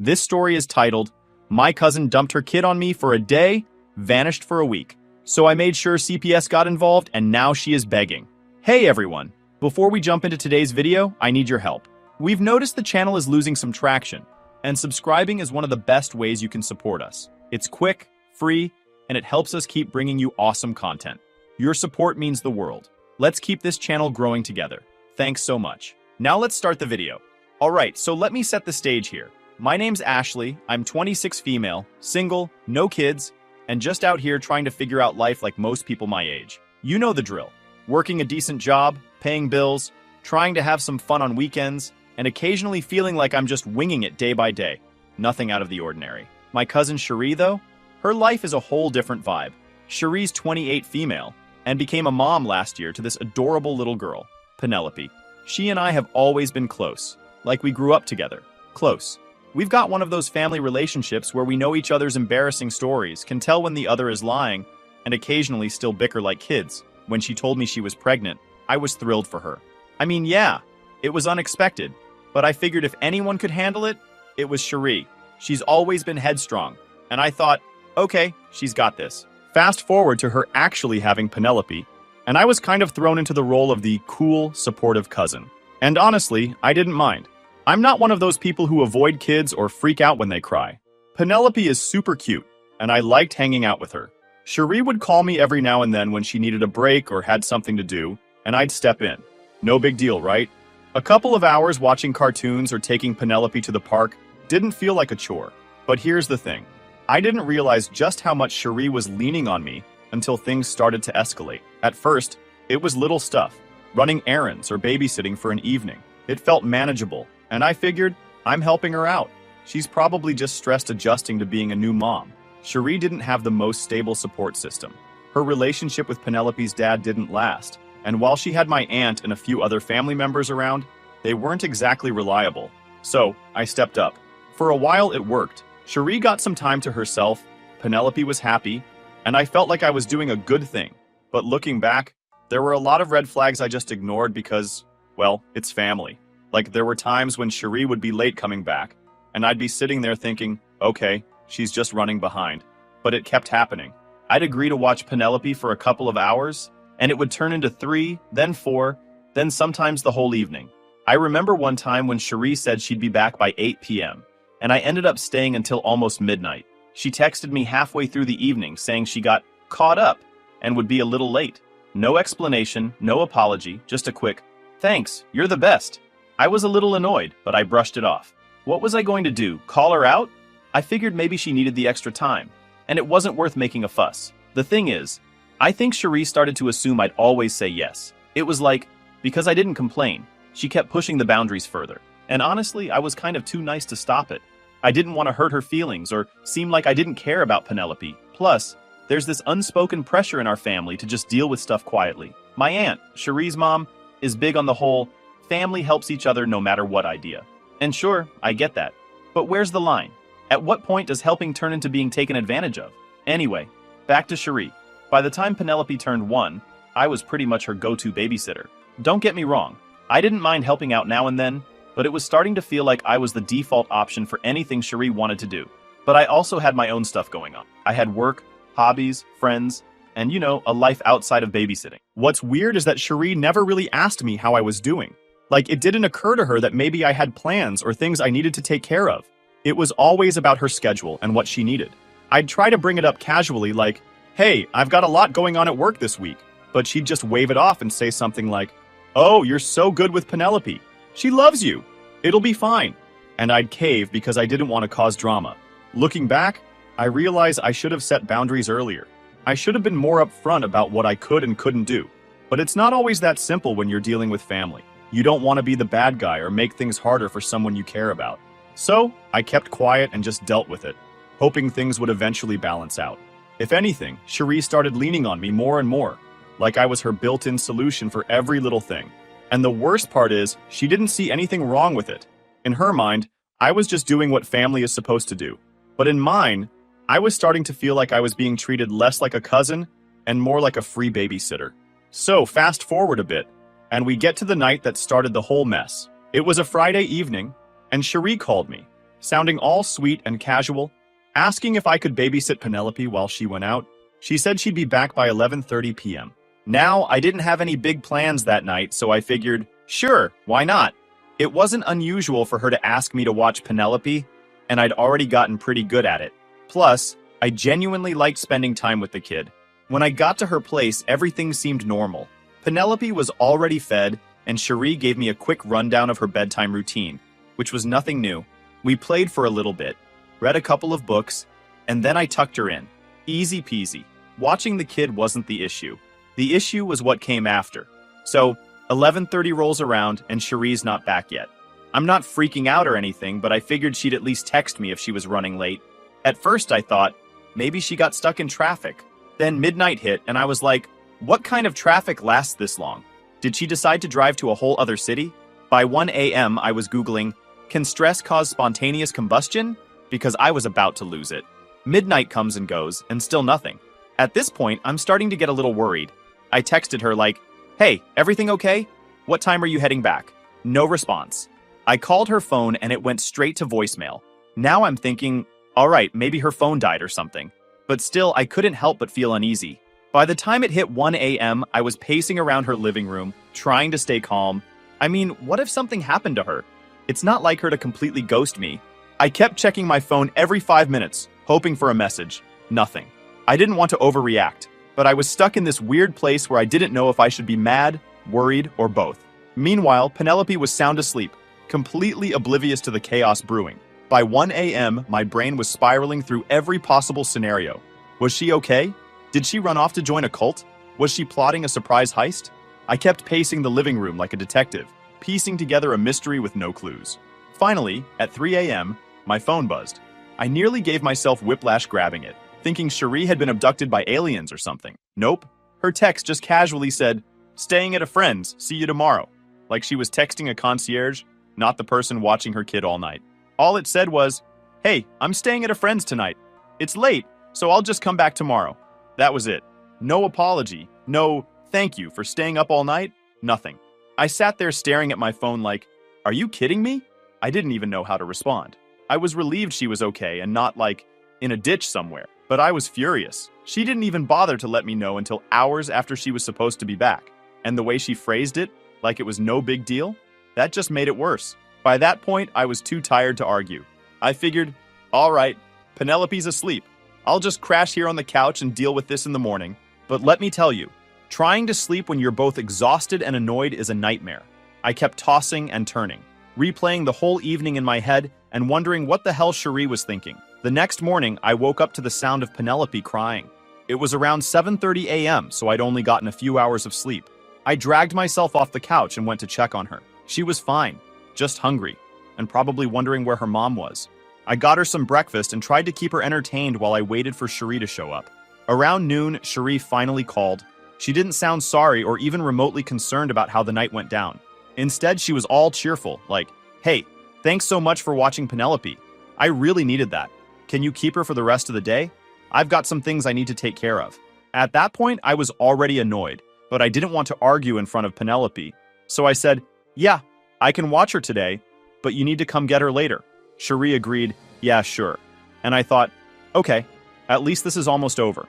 This story is titled, My Cousin Dumped Her Kid on Me for a Day, Vanished for a Week. So I made sure CPS got involved and now she is begging. Hey everyone, before we jump into today's video, I need your help. We've noticed the channel is losing some traction, and subscribing is one of the best ways you can support us. It's quick, free, and it helps us keep bringing you awesome content. Your support means the world. Let's keep this channel growing together. Thanks so much. Now let's start the video. Alright, so let me set the stage here. My name's Ashley, I'm 26 female, single, no kids, and just out here trying to figure out life like most people my age. You know the drill. Working a decent job, paying bills, trying to have some fun on weekends, and occasionally feeling like I'm just winging it day by day. Nothing out of the ordinary. My cousin Cherie, though? Her life is a whole different vibe. Cherie's 28 female, and became a mom last year to this adorable little girl, Penelope. She and I have always been close, like we grew up together. Close. We've got one of those family relationships where we know each other's embarrassing stories, can tell when the other is lying, and occasionally still bicker like kids. When she told me she was pregnant, I was thrilled for her. I mean, yeah, it was unexpected, but I figured if anyone could handle it, it was Cherie. She's always been headstrong, and I thought, okay, she's got this. Fast forward to her actually having Penelope, and I was kind of thrown into the role of the cool, supportive cousin. And honestly, I didn't mind. I'm not one of those people who avoid kids or freak out when they cry. Penelope is super cute, and I liked hanging out with her. Cherie would call me every now and then when she needed a break or had something to do, and I'd step in. No big deal, right? A couple of hours watching cartoons or taking Penelope to the park didn't feel like a chore. But here's the thing. I didn't realize just how much Cherie was leaning on me until things started to escalate. At first, it was little stuff, running errands or babysitting for an evening. It felt manageable. And I figured, I'm helping her out. She's probably just stressed adjusting to being a new mom. Cherie didn't have the most stable support system. Her relationship with Penelope's dad didn't last, and while she had my aunt and a few other family members around, they weren't exactly reliable. So, I stepped up. For a while it worked. Cherie got some time to herself, Penelope was happy, and I felt like I was doing a good thing. But looking back, there were a lot of red flags I just ignored because, well, it's family. Like, there were times when Cherie would be late coming back, and I'd be sitting there thinking, okay, she's just running behind. But it kept happening. I'd agree to watch Penelope for a couple of hours, and it would turn into 3, then 4, then sometimes the whole evening. I remember one time when Cherie said she'd be back by 8 p.m., and I ended up staying until almost midnight. She texted me halfway through the evening saying she got caught up and would be a little late. No explanation, no apology, just a quick, thanks, you're the best. I was a little annoyed, but I brushed it off. What was I going to do, call her out? I figured maybe she needed the extra time, and it wasn't worth making a fuss. The thing is, I think Cherie started to assume I'd always say yes. It was like, because I didn't complain, she kept pushing the boundaries further. And honestly, I was kind of too nice to stop it. I didn't want to hurt her feelings or seem like I didn't care about Penelope. Plus, there's this unspoken pressure in our family to just deal with stuff quietly. My aunt, Cherie's mom, is big on the whole family helps each other no matter what idea. And sure, I get that. But where's the line? At what point does helping turn into being taken advantage of? Anyway, back to Cherie. By the time Penelope turned 1, I was pretty much her go-to babysitter. Don't get me wrong, I didn't mind helping out now and then, but it was starting to feel like I was the default option for anything Cherie wanted to do. But I also had my own stuff going on. I had work, hobbies, friends, and a life outside of babysitting. What's weird is that Cherie never really asked me how I was doing. Like, it didn't occur to her that maybe I had plans or things I needed to take care of. It was always about her schedule and what she needed. I'd try to bring it up casually like, hey, I've got a lot going on at work this week. But she'd just wave it off and say something like, oh, you're so good with Penelope. She loves you. It'll be fine. And I'd cave because I didn't want to cause drama. Looking back, I realize I should have set boundaries earlier. I should have been more upfront about what I could and couldn't do. But it's not always that simple when you're dealing with family. You don't want to be the bad guy or make things harder for someone you care about. So, I kept quiet and just dealt with it, hoping things would eventually balance out. If anything, Cherie started leaning on me more and more, like I was her built-in solution for every little thing. And the worst part is, she didn't see anything wrong with it. In her mind, I was just doing what family is supposed to do. But in mine, I was starting to feel like I was being treated less like a cousin and more like a free babysitter. So, fast forward a bit, and we get to the night that started the whole mess. It was a Friday evening, and Cherie called me. sounding all sweet and casual, asking if I could babysit Penelope while she went out. She said she'd be back by 11:30 p.m. Now, I didn't have any big plans that night, so I figured, sure, why not? It wasn't unusual for her to ask me to watch Penelope, and I'd already gotten pretty good at it. Plus, I genuinely liked spending time with the kid. When I got to her place, everything seemed normal. Penelope was already fed, and Cherie gave me a quick rundown of her bedtime routine, which was nothing new. We played for a little bit, read a couple of books, and then I tucked her in. Easy peasy. Watching the kid wasn't the issue. The issue was what came after. So, 11:30 rolls around and Cherie's not back yet. I'm not freaking out or anything, but I figured she'd at least text me if she was running late. At first I thought, maybe she got stuck in traffic. Then midnight hit and I was like, what kind of traffic lasts this long? Did she decide to drive to a whole other city? By 1 a.m. I was Googling, can stress cause spontaneous combustion? Because I was about to lose it. Midnight comes and goes, and still nothing. At this point, I'm starting to get a little worried. I texted her like, hey, everything okay? What time are you heading back? No response. I called her phone and it went straight to voicemail. Now I'm thinking, all right, maybe her phone died or something. But still, I couldn't help but feel uneasy. By the time it hit 1 a.m., I was pacing around her living room, trying to stay calm. I mean, what if something happened to her? It's not like her to completely ghost me. I kept checking my phone every 5 minutes, hoping for a message. Nothing. I didn't want to overreact, but I was stuck in this weird place where I didn't know if I should be mad, worried, or both. Meanwhile, Penelope was sound asleep, completely oblivious to the chaos brewing. By 1 a.m., my brain was spiraling through every possible scenario. Was she okay? Did she run off to join a cult? Was she plotting a surprise heist? I kept pacing the living room like a detective, piecing together a mystery with no clues. Finally, at 3 a.m., my phone buzzed. I nearly gave myself whiplash grabbing it, thinking Cherie had been abducted by aliens or something. Nope. Her text just casually said, staying at a friend's, see you tomorrow. Like she was texting a concierge, not the person watching her kid all night. All it said was, hey, I'm staying at a friend's tonight. It's late, so I'll just come back tomorrow. That was it. No apology, no thank you for staying up all night, nothing. I sat there staring at my phone like, are you kidding me? I didn't even know how to respond. I was relieved she was okay and not like in a ditch somewhere, but I was furious. She didn't even bother to let me know until hours after she was supposed to be back. And the way she phrased it, like it was no big deal, that just made it worse. By that point, I was too tired to argue. I figured, all right, Penelope's asleep. I'll just crash here on the couch and deal with this in the morning. But let me tell you, trying to sleep when you're both exhausted and annoyed is a nightmare. I kept tossing and turning, replaying the whole evening in my head and wondering what the hell Cherie was thinking. The next morning, I woke up to the sound of Penelope crying. It was around 7:30 a.m., so I'd only gotten a few hours of sleep. I dragged myself off the couch and went to check on her. She was fine, just hungry, and probably wondering where her mom was. I got her some breakfast and tried to keep her entertained while I waited for Cherie to show up. Around noon, Cherie finally called. She didn't sound sorry or even remotely concerned about how the night went down. Instead, she was all cheerful, like, hey, thanks so much for watching Penelope. I really needed that. Can you keep her for the rest of the day? I've got some things I need to take care of. At that point, I was already annoyed, but I didn't want to argue in front of Penelope. So I said, yeah, I can watch her today, but you need to come get her later. Cherie agreed, yeah, sure. And I thought, okay, at least this is almost over.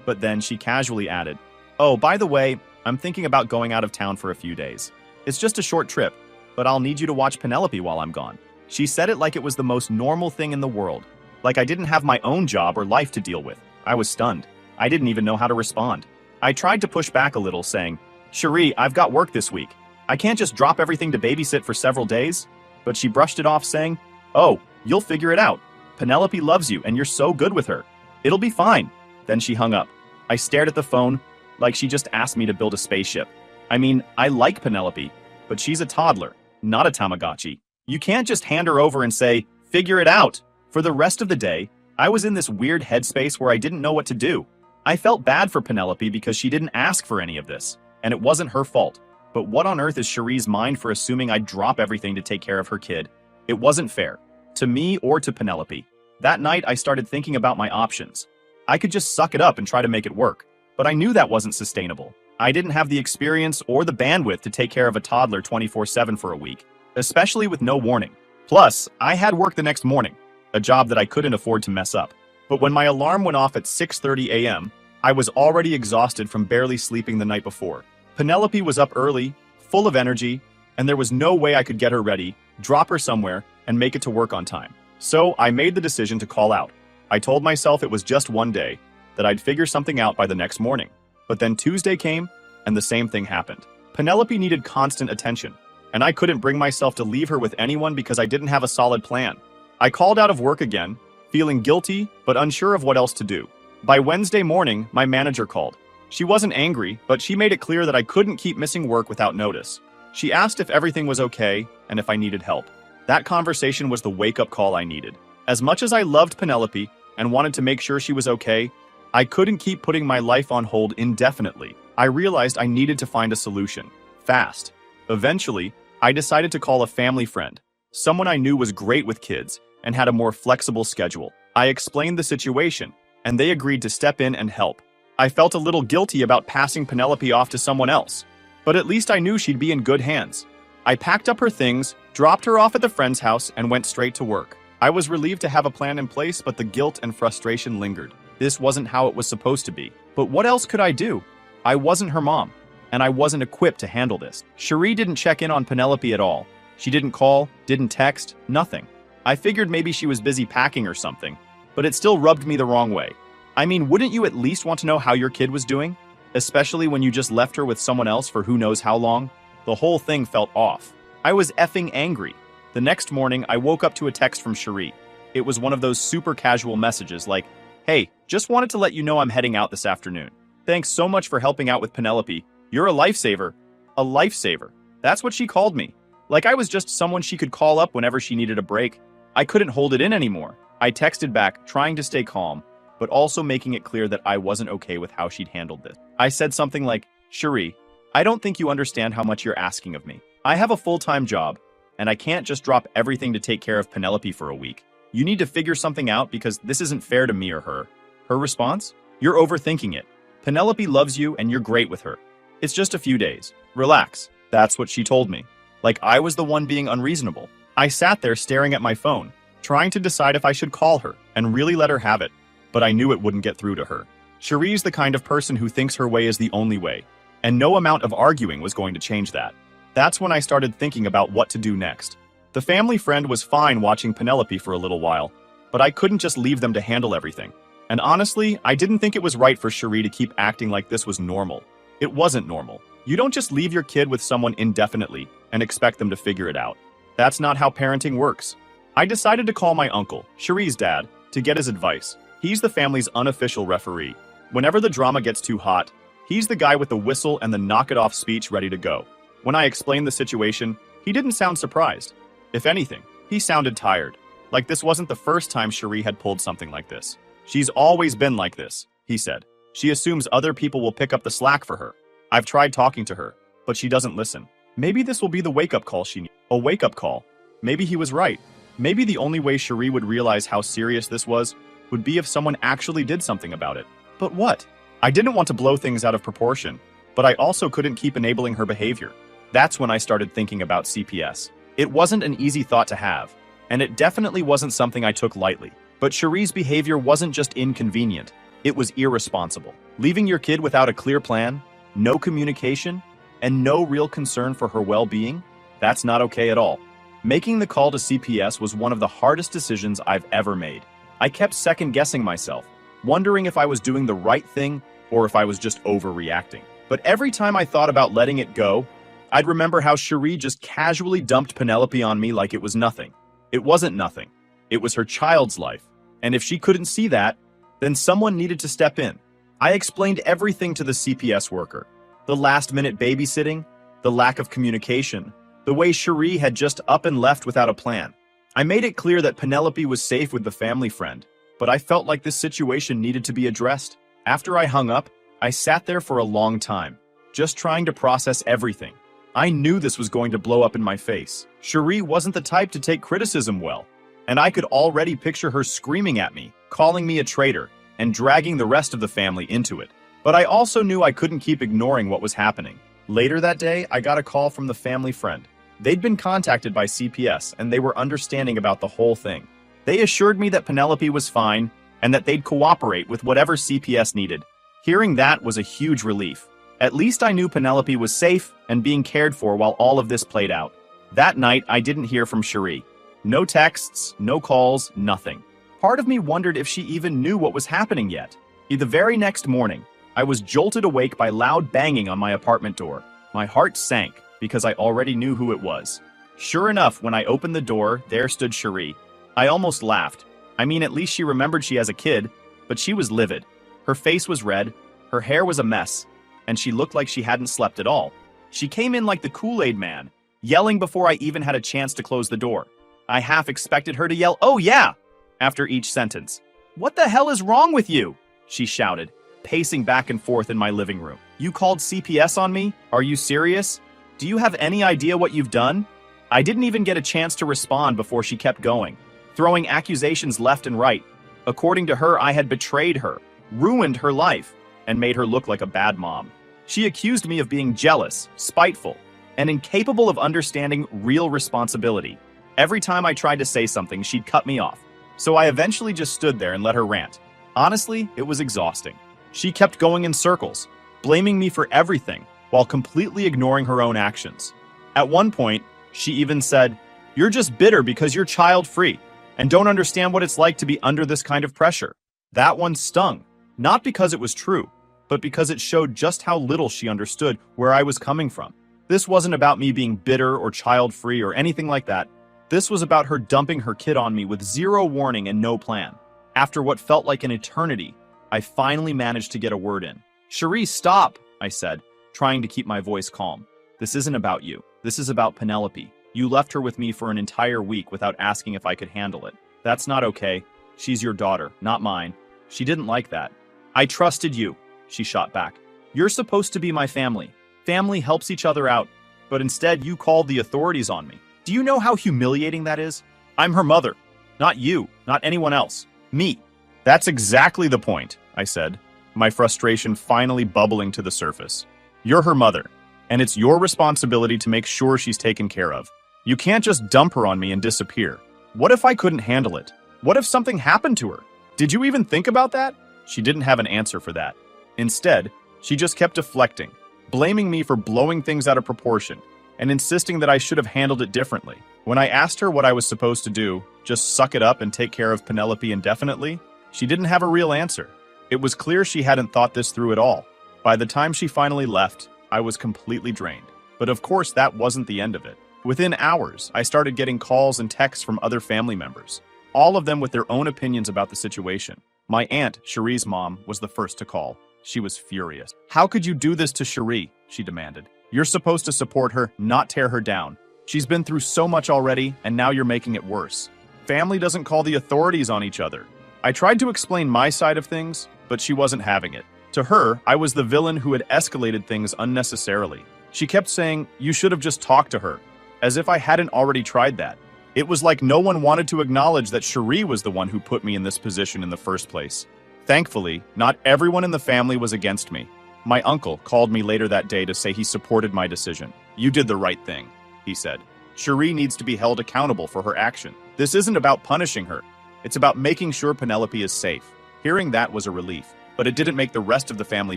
But then she casually added, oh, by the way, I'm thinking about going out of town for a few days. It's just a short trip, but I'll need you to watch Penelope while I'm gone. She said it like it was the most normal thing in the world, like I didn't have my own job or life to deal with. I was stunned. I didn't even know how to respond. I tried to push back a little, saying, Cherie, I've got work this week. I can't just drop everything to babysit for several days. But she brushed it off, saying, oh, you'll figure it out. Penelope loves you and you're so good with her. It'll be fine. Then she hung up. I stared at the phone like she just asked me to build a spaceship. I mean, I like Penelope, but she's a toddler, not a Tamagotchi. You can't just hand her over and say, figure it out. For the rest of the day, I was in this weird headspace where I didn't know what to do. I felt bad for Penelope because she didn't ask for any of this, and it wasn't her fault. But what on earth is Cherie's mind for assuming I'd drop everything to take care of her kid? It wasn't fair, to me or to Penelope. That night, I started thinking about my options. I could just suck it up and try to make it work, but I knew that wasn't sustainable. I didn't have the experience or the bandwidth to take care of a toddler 24/7 for a week, especially with no warning. Plus, I had work the next morning. a job that I couldn't afford to mess up. But when my alarm went off at 6:30 a.m., I was already exhausted from barely sleeping the night before. Penelope was up early, full of energy, and there was no way I could get her ready, drop her somewhere, and make it to work on time. So I made the decision to call out. I told myself it was just one day, that I'd figure something out by the next morning. But then Tuesday came, and the same thing happened. Penelope needed constant attention, and I couldn't bring myself to leave her with anyone because I didn't have a solid plan. I called out of work again, feeling guilty, but unsure of what else to do. By Wednesday morning, my manager called. She wasn't angry, but she made it clear that I couldn't keep missing work without notice. She asked if everything was okay and if I needed help. That conversation was the wake-up call I needed. As much as I loved Penelope and wanted to make sure she was okay, I couldn't keep putting my life on hold indefinitely. I realized I needed to find a solution, fast. Eventually, I decided to call a family friend, someone I knew was great with kids and had a more flexible schedule. I explained the situation, and they agreed to step in and help. I felt a little guilty about passing Penelope off to someone else, but at least I knew she'd be in good hands. I packed up her things, dropped her off at the friend's house, and went straight to work. I was relieved to have a plan in place, but the guilt and frustration lingered. This wasn't how it was supposed to be. But what else could I do? I wasn't her mom, and I wasn't equipped to handle this. Cherie didn't check in on Penelope at all. She didn't call, didn't text, nothing. I figured maybe she was busy packing or something, but it still rubbed me the wrong way. I mean, wouldn't you at least want to know how your kid was doing? Especially when you just left her with someone else for who knows how long? The whole thing felt off. I was effing angry. The next morning, I woke up to a text from Cherie. It was one of those super casual messages like, "Hey, just wanted to let you know I'm heading out this afternoon. Thanks so much for helping out with Penelope. You're a lifesaver." A lifesaver. That's what she called me. Like I was just someone she could call up whenever she needed a break. I couldn't hold it in anymore. I texted back, trying to stay calm, but also making it clear that I wasn't okay with how she'd handled this. I said something like, "Cherie, I don't think you understand how much you're asking of me. I have a full-time job, and I can't just drop everything to take care of Penelope for a week. You need to figure something out because this isn't fair to me or her." Her response? "You're overthinking it. Penelope loves you and you're great with her. It's just a few days. Relax." That's what she told me. Like I was the one being unreasonable. I sat there staring at my phone, trying to decide if I should call her and really let her have it, but I knew it wouldn't get through to her. Cherie's the kind of person who thinks her way is the only way, and no amount of arguing was going to change that. That's when I started thinking about what to do next. The family friend was fine watching Penelope for a little while, but I couldn't just leave them to handle everything. And honestly, I didn't think it was right for Cherie to keep acting like this was normal. It wasn't normal. You don't just leave your kid with someone indefinitely and expect them to figure it out. That's not how parenting works. I decided to call my uncle, Cherie's dad, to get his advice. He's the family's unofficial referee. Whenever the drama gets too hot, he's the guy with the whistle and the knock-it-off speech ready to go. When I explained the situation, he didn't sound surprised. If anything, he sounded tired. Like this wasn't the first time Cherie had pulled something like this. "She's always been like this," he said. "She assumes other people will pick up the slack for her. I've tried talking to her, but she doesn't listen. Maybe this will be the wake-up call she needs." A wake-up call. Maybe he was right. Maybe the only way Cherie would realize how serious this was would be if someone actually did something about it. But what? I didn't want to blow things out of proportion, but I also couldn't keep enabling her behavior. That's when I started thinking about CPS. It wasn't an easy thought to have, and it definitely wasn't something I took lightly. But Cherie's behavior wasn't just inconvenient, it was irresponsible. Leaving your kid without a clear plan, no communication, and no real concern for her well-being? That's not okay at all. Making the call to CPS was one of the hardest decisions I've ever made. I kept second-guessing myself, wondering if I was doing the right thing or if I was just overreacting. But every time I thought about letting it go, I'd remember how Cherie just casually dumped Penelope on me like it was nothing. It wasn't nothing. It was her child's life. And if she couldn't see that, then someone needed to step in. I explained everything to the CPS worker. The last-minute babysitting, the lack of communication, the way Cherie had just up and left without a plan. I made it clear that Penelope was safe with the family friend, but I felt like this situation needed to be addressed. After I hung up, I sat there for a long time, just trying to process everything. I knew this was going to blow up in my face. Cherie wasn't the type to take criticism well, and I could already picture her screaming at me, calling me a traitor, and dragging the rest of the family into it. But I also knew I couldn't keep ignoring what was happening. Later that day, I got a call from the family friend. They'd been contacted by CPS, and they were understanding about the whole thing. They assured me that Penelope was fine and that they'd cooperate with whatever CPS needed. Hearing that was a huge relief. At least I knew Penelope was safe and being cared for while all of this played out. That night, I didn't hear from Cherie. No texts, no calls, nothing. Part of me wondered if she even knew what was happening yet. The very next morning, I was jolted awake by loud banging on my apartment door. My heart sank because I already knew who it was. Sure enough, when I opened the door, there stood Cherie. I almost laughed. I mean, at least she remembered she has a kid, but she was livid. Her face was red, her hair was a mess, and she looked like she hadn't slept at all. She came in like the Kool-Aid man, yelling before I even had a chance to close the door. I half expected her to yell, "Oh yeah!" after each sentence. "What the hell is wrong with you?" she shouted, pacing back and forth in my living room. "You called CPS on me? Are you serious? Do you have any idea what you've done?" I didn't even get a chance to respond before she kept going, throwing accusations left and right. According to her, I had betrayed her, ruined her life, and made her look like a bad mom. She accused me of being jealous, spiteful, and incapable of understanding real responsibility. Every time I tried to say something, she'd cut me off. So I eventually just stood there and let her rant. Honestly, it was exhausting. She kept going in circles, blaming me for everything, while completely ignoring her own actions. At one point, she even said, "You're just bitter because you're child-free, and don't understand what it's like to be under this kind of pressure." That one stung, not because it was true, but because it showed just how little she understood where I was coming from. This wasn't about me being bitter or child-free or anything like that. This was about her dumping her kid on me with zero warning and no plan. After what felt like an eternity, I finally managed to get a word in. "Cherie, stop," I said, trying to keep my voice calm. "This isn't about you. This is about Penelope. You left her with me for an entire week without asking if I could handle it. That's not okay. She's your daughter, not mine." She didn't like that. "I trusted you," she shot back. "You're supposed to be my family. Family helps each other out. But instead, you called the authorities on me. Do you know how humiliating that is? I'm her mother. Not you, not anyone else. Me." "That's exactly the point," I said, my frustration finally bubbling to the surface. "You're her mother, and it's your responsibility to make sure she's taken care of. You can't just dump her on me and disappear. What if I couldn't handle it? What if something happened to her? Did you even think about that?" She didn't have an answer for that. Instead, she just kept deflecting, blaming me for blowing things out of proportion, and insisting that I should have handled it differently. When I asked her what I was supposed to do, just suck it up and take care of Penelope indefinitely, she didn't have a real answer. It was clear she hadn't thought this through at all. By the time she finally left, I was completely drained. But of course, that wasn't the end of it. Within hours, I started getting calls and texts from other family members, all of them with their own opinions about the situation. My aunt, Cherie's mom, was the first to call. She was furious. "How could you do this to Cherie?" she demanded. "You're supposed to support her, not tear her down. She's been through so much already, and now you're making it worse. Family doesn't call the authorities on each other." I tried to explain my side of things, but she wasn't having it. To her, I was the villain who had escalated things unnecessarily. She kept saying, "You should have just talked to her," as if I hadn't already tried that. It was like no one wanted to acknowledge that Cherie was the one who put me in this position in the first place. Thankfully, not everyone in the family was against me. My uncle called me later that day to say he supported my decision. "You did the right thing," he said. "Cherie needs to be held accountable for her action. This isn't about punishing her. It's about making sure Penelope is safe." Hearing that was a relief, but it didn't make the rest of the family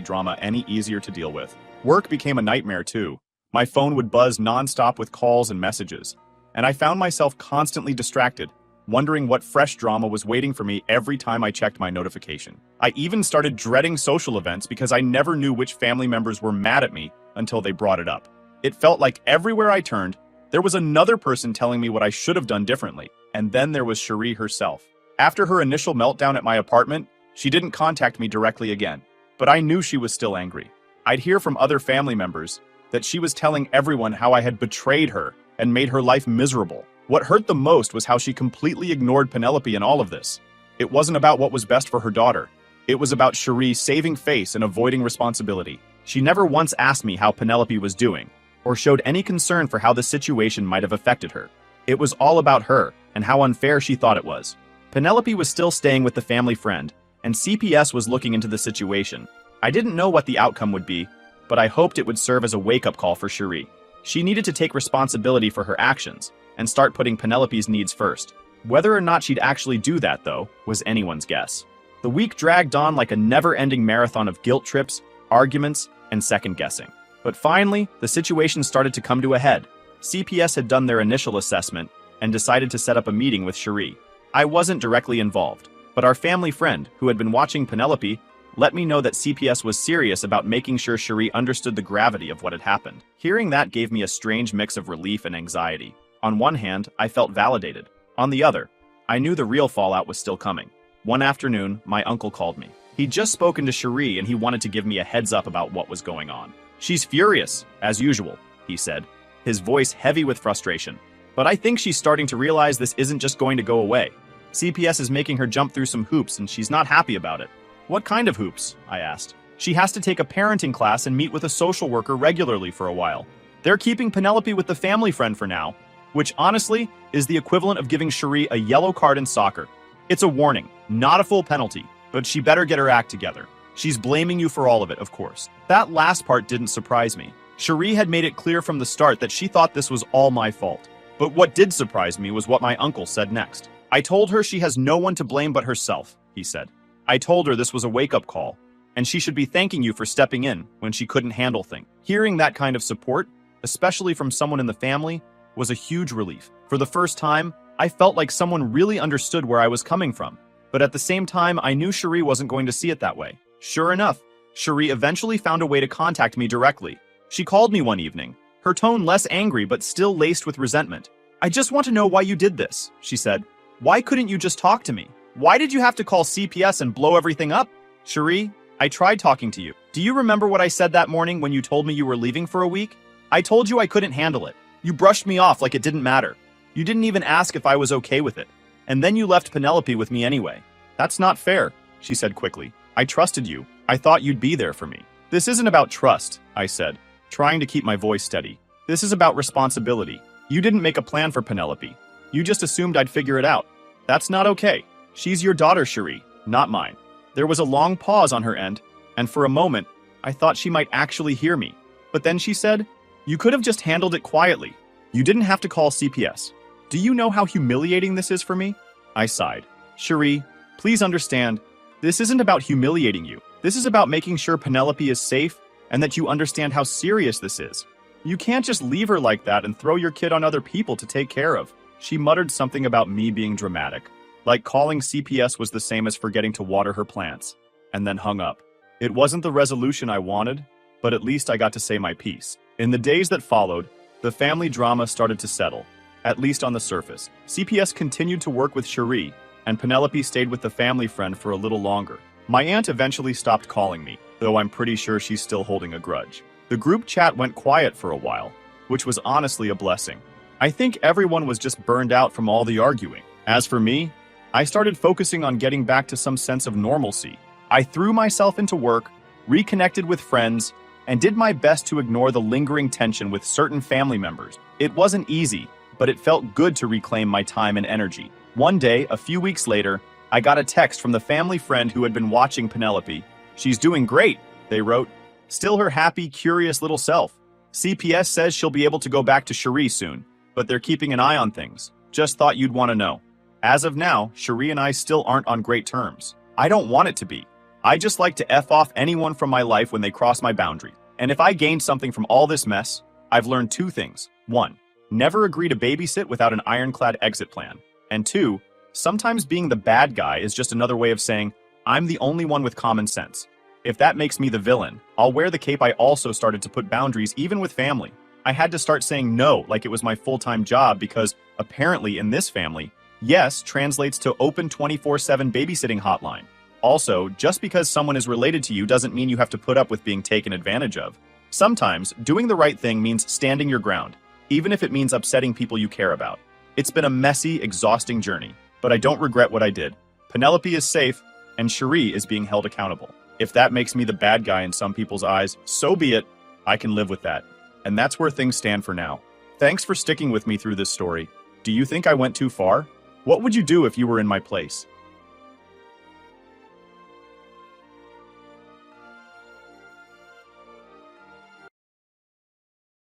drama any easier to deal with. Work became a nightmare too. My phone would buzz nonstop with calls and messages, and I found myself constantly distracted, wondering what fresh drama was waiting for me every time I checked my notification. I even started dreading social events because I never knew which family members were mad at me until they brought it up. It felt like everywhere I turned, there was another person telling me what I should have done differently, and then there was Cherie herself. After her initial meltdown at my apartment, she didn't contact me directly again, but I knew she was still angry. I'd hear from other family members that she was telling everyone how I had betrayed her and made her life miserable. What hurt the most was how she completely ignored Penelope in all of this. It wasn't about what was best for her daughter. It was about Cherie saving face and avoiding responsibility. She never once asked me how Penelope was doing, or showed any concern for how the situation might have affected her. It was all about her and how unfair she thought it was. Penelope was still staying with the family friend, and CPS was looking into the situation. I didn't know what the outcome would be, but I hoped it would serve as a wake-up call for Cherie. She needed to take responsibility for her actions and start putting Penelope's needs first. Whether or not she'd actually do that, though, was anyone's guess. The week dragged on like a never-ending marathon of guilt trips, arguments, and second-guessing. But finally, the situation started to come to a head. CPS had done their initial assessment and decided to set up a meeting with Cherie. I wasn't directly involved, but our family friend, who had been watching Penelope, let me know that CPS was serious about making sure Cherie understood the gravity of what had happened. Hearing that gave me a strange mix of relief and anxiety. On one hand, I felt validated. On the other, I knew the real fallout was still coming. One afternoon, my uncle called me. He'd just spoken to Cherie and he wanted to give me a heads up about what was going on. "She's furious, as usual," he said, his voice heavy with frustration. "But I think she's starting to realize this isn't just going to go away. CPS is making her jump through some hoops and she's not happy about it." "What kind of hoops?" I asked. "She has to take a parenting class and meet with a social worker regularly for a while. They're keeping Penelope with the family friend for now, which honestly is the equivalent of giving Cherie a yellow card in soccer. It's a warning, not a full penalty, but she better get her act together. She's blaming you for all of it, of course." That last part didn't surprise me. Cherie had made it clear from the start that she thought this was all my fault. But what did surprise me was what my uncle said next. "I told her she has no one to blame but herself," he said. "I told her this was a wake-up call, and she should be thanking you for stepping in when she couldn't handle things." Hearing that kind of support, especially from someone in the family, was a huge relief. For the first time, I felt like someone really understood where I was coming from. But at the same time, I knew Cherie wasn't going to see it that way. Sure enough, Cherie eventually found a way to contact me directly. She called me one evening, her tone less angry but still laced with resentment. "I just want to know why you did this," she said. "Why couldn't you just talk to me? Why did you have to call CPS and blow everything up?" "Cherie, I tried talking to you. Do you remember what I said that morning when you told me you were leaving for a week? I told you I couldn't handle it. You brushed me off like it didn't matter. You didn't even ask if I was okay with it. And then you left Penelope with me anyway." "That's not fair," she said quickly. "I trusted you. I thought you'd be there for me." "This isn't about trust," I said, trying to keep my voice steady. "This is about responsibility. You didn't make a plan for Penelope. You just assumed I'd figure it out. That's not okay. She's your daughter, Cherie, not mine." There was a long pause on her end, and for a moment, I thought she might actually hear me. But then she said, "You could have just handled it quietly. You didn't have to call CPS. Do you know how humiliating this is for me?" I sighed. "Cherie, please understand, this isn't about humiliating you. This is about making sure Penelope is safe and that you understand how serious this is. You can't just leave her like that and throw your kid on other people to take care of." She muttered something about me being dramatic, like calling CPS was the same as forgetting to water her plants, and then hung up. It wasn't the resolution I wanted, but at least I got to say my piece. In the days that followed, the family drama started to settle, at least on the surface. CPS continued to work with Cherie, and Penelope stayed with the family friend for a little longer. My aunt eventually stopped calling me, though I'm pretty sure she's still holding a grudge. The group chat went quiet for a while, which was honestly a blessing. I think everyone was just burned out from all the arguing. As for me, I started focusing on getting back to some sense of normalcy. I threw myself into work, reconnected with friends, and did my best to ignore the lingering tension with certain family members. It wasn't easy, but it felt good to reclaim my time and energy. One day, a few weeks later, I got a text from the family friend who had been watching Penelope. "She's doing great," they wrote. "Still her happy, curious little self. CPS says she'll be able to go back to Cherie soon, but they're keeping an eye on things. Just thought you'd want to know. As of now, Cherie and I still aren't on great terms. I don't want it to be. I just like to F off anyone from my life when they cross my boundary. And if I gained something from all this mess, I've learned two things. 1. Never agree to babysit without an ironclad exit plan. And 2. Sometimes being the bad guy is just another way of saying, I'm the only one with common sense. If that makes me the villain, I'll wear the cape. I also started to put boundaries even with family. I had to start saying no like it was my full-time job because, apparently in this family, yes translates to open 24/7 babysitting hotline. Also, just because someone is related to you doesn't mean you have to put up with being taken advantage of. Sometimes, doing the right thing means standing your ground, even if it means upsetting people you care about. It's been a messy, exhausting journey, but I don't regret what I did. Penelope is safe, and Cherie is being held accountable. If that makes me the bad guy in some people's eyes, so be it. I can live with that. And that's where things stand for now. Thanks for sticking with me through this story. Do you think I went too far? What would you do if you were in my place?